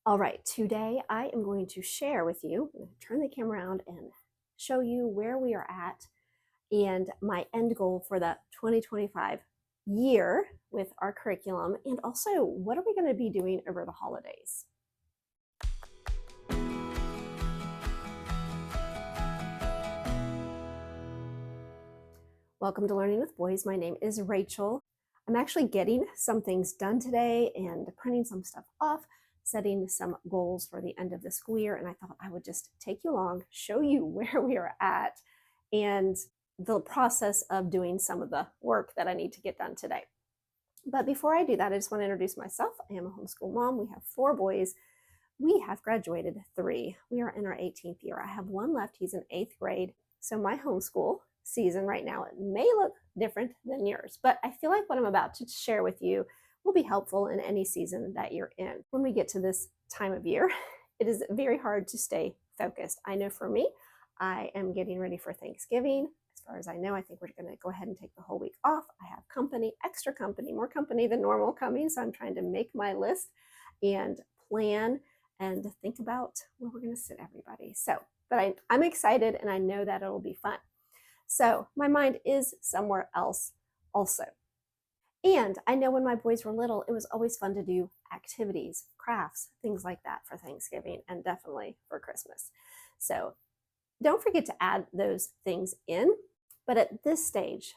All right, today I am going to share with you, I'm going to turn the camera around and show you where we are at and my end goal for the 2025 year with our curriculum, and also what are we going to be doing over the holidays. Welcome to Learning with Boys. My name is Rachel. I'm actually getting some things done today and printing some stuff off, setting some goals for the end of the school year, and I thought I would just take you along, show you where we are at, and the process of doing some of the work that I need to get done today. But before I do that, I just want to introduce myself. I am a homeschool mom. We have 4 boys. We have graduated 3. We are in our 18th year. I have one left. He's in 8th grade. So my homeschool season right now, it may look different than yours, but I feel like what I'm about to share with you will be helpful in any season that you're in. When we get to this time of year, it is very hard to stay focused. I know for me, I am getting ready for Thanksgiving. As far as I know, I think we're going to go ahead and take the whole week off. I have company, extra company, more company than normal coming, so I'm trying to make my list and plan and think about where we're going to sit everybody. But I'm excited and I know that it'll be fun. So my mind is somewhere else also. And I know when my boys were little, it was always fun to do activities, crafts, things like that for Thanksgiving and definitely for Christmas. So don't forget to add those things in. But at this stage,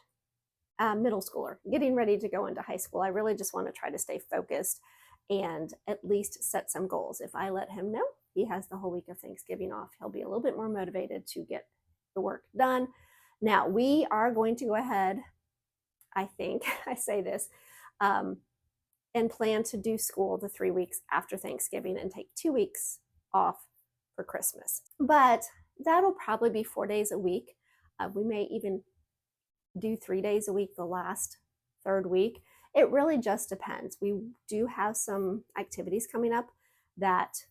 middle schooler, getting ready to go into high school, I really just want to try to stay focused and at least set some goals. If I let him know he has the whole week of Thanksgiving off, he'll be a little bit more motivated to get the work done. Now, we are going to go ahead, I think, I say this, and plan to do school the 3 weeks after Thanksgiving and take 2 weeks off for Christmas. But that'll probably be 4 days a week. We may even do 3 days a week the last third week. It really just depends. We do have some activities coming up that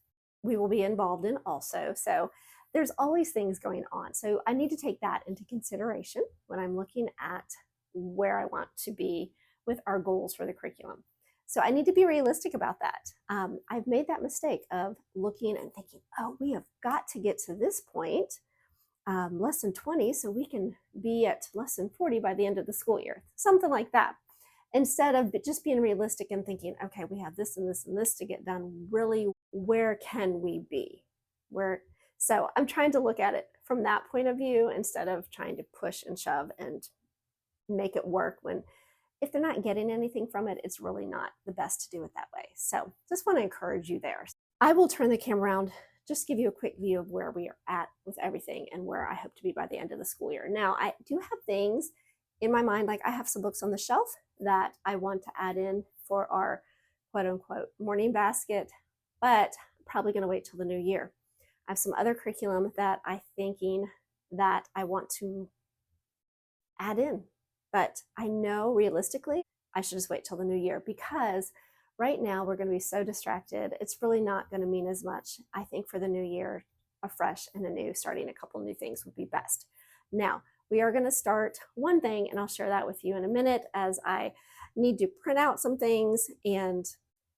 we will be involved in also. So there's always things going on. So I need to take that into consideration when I'm looking at where I want to be with our goals for the curriculum. So I need to be realistic about that. I've made that mistake of looking and thinking, oh, we have got to get to this point, lesson 20, so we can be at lesson 40 by the end of the school year, something like that. Instead of just being realistic and thinking, okay, we have this and this and this to get done, really, where can we be? So I'm trying to look at it from that point of view instead of trying to push and shove and make it work when if they're not getting anything from it, it's really not the best to do it that way. So just want to encourage you there. I will turn the camera around, just give you a quick view of where we are at with everything and where I hope to be by the end of the school year. Now, I do have things in my mind, like I have some books on the shelf that I want to add in for our quote unquote morning basket, but probably going to wait till the new year. I have some other curriculum that I'm thinking that I want to add in, but I know realistically I should just wait till the new year because right now we're going to be so distracted. It's really not going to mean as much. I think for the new year, a fresh and a new, starting a couple new things would be best. Now, we are going to start one thing, and I'll share that with you in a minute as I need to print out some things and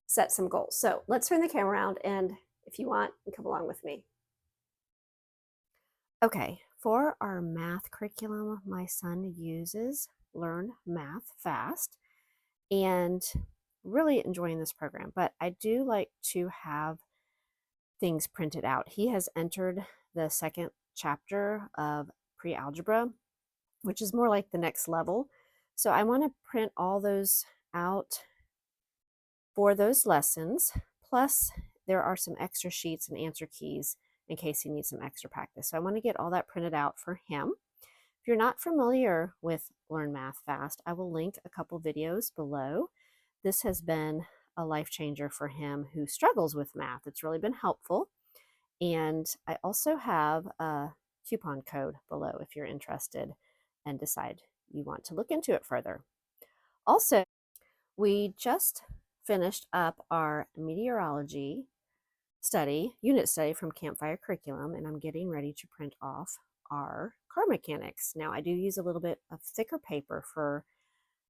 set some goals. So let's turn the camera around, and if you want, you come along with me. Okay, for our math curriculum, my son uses Learn Math Fast, and really enjoying this program, but I do like to have things printed out. He has entered the second chapter of pre-algebra, which is more like the next level. So I want to print all those out for those lessons. Plus, there are some extra sheets and answer keys in case he needs some extra practice. So I want to get all that printed out for him. If you're not familiar with Learn Math Fast, I will link a couple videos below. This has been a life changer for him who struggles with math. It's really been helpful. And I also have a coupon code below if you're interested and decide you want to look into it further. Also, we just finished up our meteorology unit study from Campfire Curriculum, and I'm getting ready to print off our car mechanics. Now, I do use a little bit of thicker paper for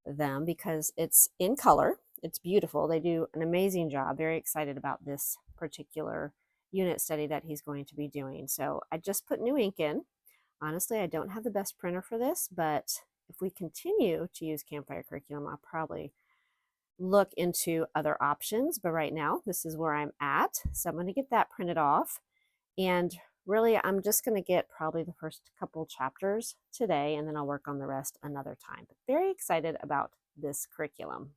them because it's in color It's beautiful. They do an amazing job. Very excited about this particular unit study that he's going to be doing. So I just put new ink in. Honestly, I don't have the best printer for this, but if we continue to use Campfire Curriculum, I'll probably look into other options. But right now, this is where I'm at. So I'm going to get that printed off. And really, I'm just going to get probably the first couple chapters today, and then I'll work on the rest another time. But very excited about this curriculum.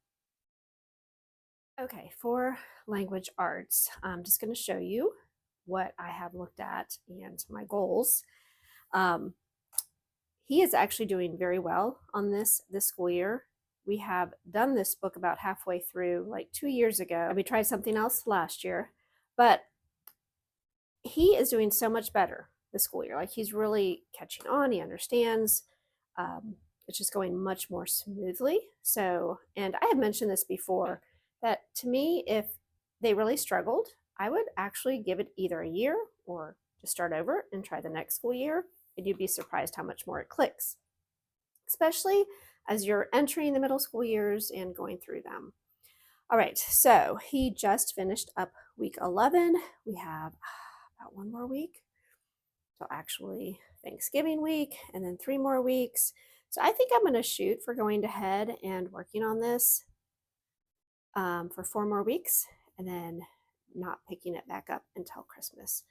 Okay, for language arts, I'm just going to show you what I have looked at and my goals. He is actually doing very well on this school year. We have done this book about halfway through, like 2 years ago. We tried something else last year, but he is doing so much better this school year. Like, he's really catching on. He understands. It's just going much more smoothly. So, and I have mentioned this before, that to me, if they really struggled, I would actually give it either a year or just start over and try the next school year. And you'd be surprised how much more it clicks, especially as you're entering the middle school years and going through them. All right, so he just finished up week 11. We have about 1 more week till actually Thanksgiving week, and then 3 more weeks. So I think I'm going to shoot for going ahead and working on this for 4 more weeks, and then not picking it back up until Christmas,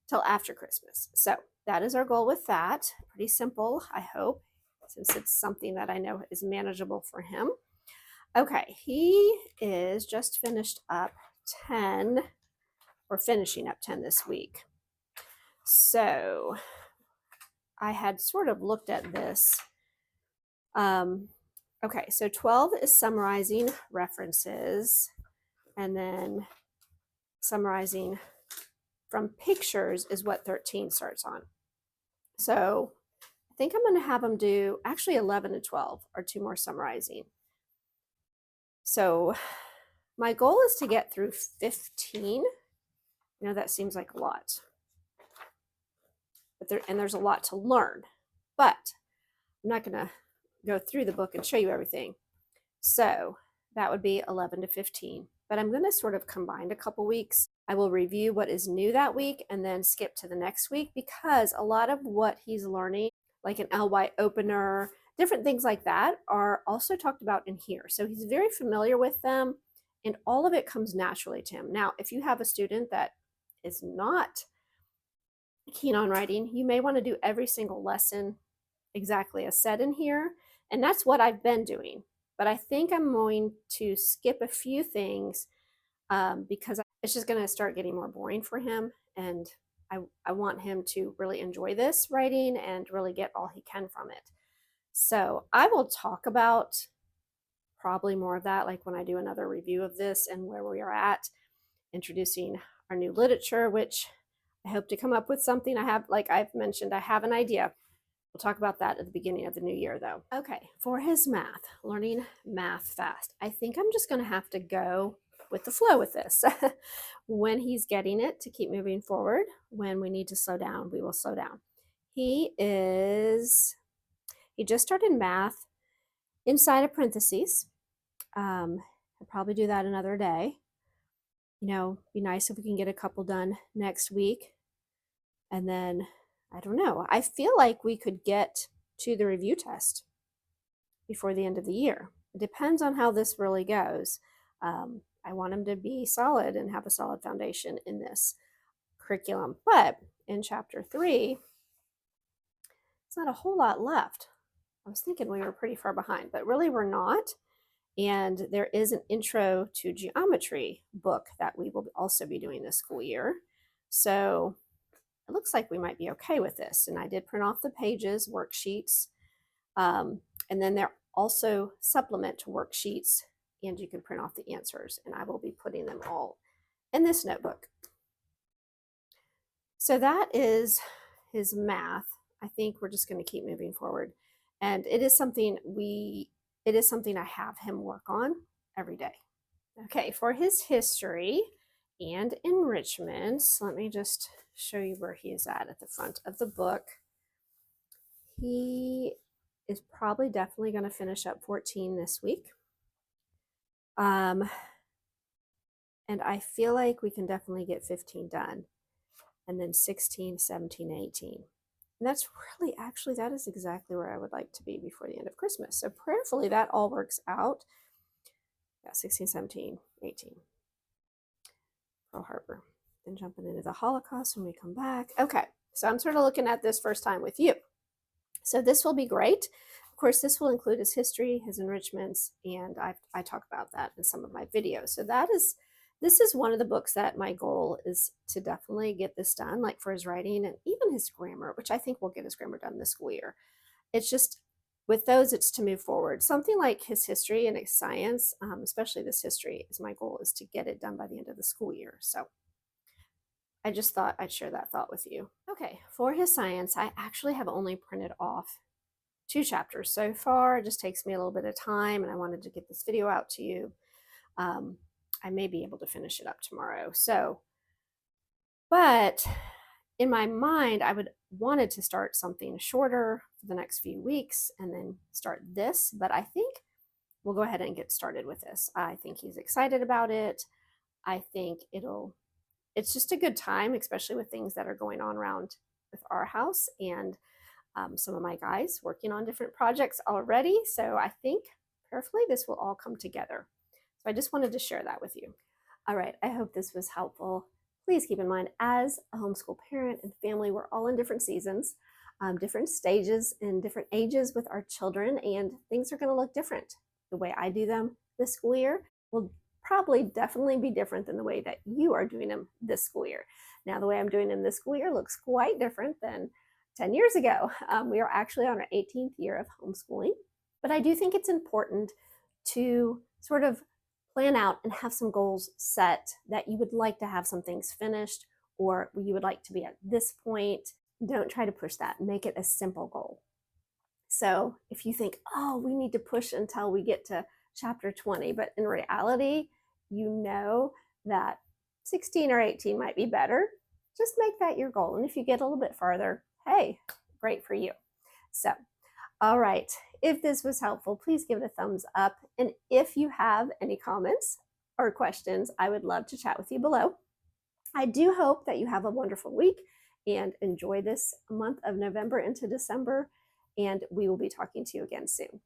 till after Christmas. So that is our goal with that. Pretty simple, I hope, since it's something that I know is manageable for him. Okay, he is just finished up 10, or finishing up 10 this week. So I had sort of looked at this. Okay, so 12 is summarizing references, and then summarizing from pictures is what 13 starts on. So I think I'm going to have them do, actually 11 and 12 are 2 more summarizing. So my goal is to get through 15. You know, that seems like a lot. But there's a lot to learn. But I'm not going to go through the book and show you everything. So that would be 11 to 15. But I'm going to sort of combine a couple weeks. I will review what is new that week and then skip to the next week, because a lot of what he's learning, like an LY opener, different things like that, are also talked about in here. So he's very familiar with them, and all of it comes naturally to him. Now, if you have a student that is not keen on writing, you may want to do every single lesson exactly as said in here. And that's what I've been doing. But I think I'm going to skip a few things because it's just going to start getting more boring for him. And I want him to really enjoy this writing and really get all he can from it. So I will talk about probably more of that, like when I do another review of this and where we are at, introducing our new literature, which I hope to come up with something. I have, like I've mentioned, I have an idea. We'll talk about that at the beginning of the new year, though. Okay, for his math, learning math fast, I think I'm just going to have to go with the flow with this. When he's getting it, to keep moving forward. When we need to slow down, we will slow down. He just started math inside of parentheses. I'll probably do that another day. You know, be nice if we can get a couple done next week. And then, I don't know, I feel like we could get to the review test before the end of the year. It depends on how this really goes. I want him to be solid and have a solid foundation in this curriculum. But in chapter 3, it's not a whole lot left. I was thinking we were pretty far behind, but really we're not. And there is an intro to geometry book that we will also be doing this school year. So it looks like we might be okay with this. And I did print off the pages, worksheets, and then they're also supplement to worksheets, and you can print off the answers, and I will be putting them all in this notebook. So that is his math. I think we're just going to keep moving forward, and it is something I have him work on every day. Okay, for his history and enrichment, let me just show you where he is at the front of the book. He is probably definitely going to finish up 14 this week. And I feel like we can definitely get 15 done, and then 16, 17, 18. And that's really, actually, that is exactly where I would like to be before the end of Christmas. So prayerfully, that all works out. Yeah, 16, 17, 18. Pearl Harbor. Then jumping into the Holocaust when we come back. Okay, so I'm sort of looking at this first time with you. So this will be great. Of course, this will include his history, his enrichments, and I talk about that in some of my videos. So this is one of the books that my goal is to definitely get this done, like for his writing and even his grammar, which I think we'll get his grammar done this school year. It's just, with those, it's to move forward. Something like his history and his science, especially this history, is my goal, is to get it done by the end of the school year. So I just thought I'd share that thought with you. Okay, for his science, I actually have only printed off 2 chapters so far. It just takes me a little bit of time, and I wanted to get this video out to you. I may be able to finish it up tomorrow. So, but in my mind, I would wanted to start something shorter for the next few weeks and then start this. But I think we'll go ahead and get started with this. I think he's excited about it. I think it's just a good time, especially with things that are going on around with our house and some of my guys working on different projects already. So I think prayerfully this will all come together. So I just wanted to share that with you. All right, I hope this was helpful. Please keep in mind, as a homeschool parent and family, we're all in different seasons, different stages and different ages with our children, and things are going to look different. The way I do them this school year will probably definitely be different than the way that you are doing them this school year. Now, the way I'm doing them this school year looks quite different than 10 years ago. We are actually on our 18th year of homeschooling, but I do think it's important to sort of plan out and have some goals set that you would like to have some things finished, or you would like to be at this point. Don't try to push that. Make it a simple goal. So if you think, oh, we need to push until we get to chapter 20, but in reality, you know that 16 or 18 might be better, just make that your goal. And if you get a little bit farther, hey, great for you. So, all right, if this was helpful, please give it a thumbs up. And if you have any comments or questions, I would love to chat with you below. I do hope that you have a wonderful week and enjoy this month of November into December. And we will be talking to you again soon.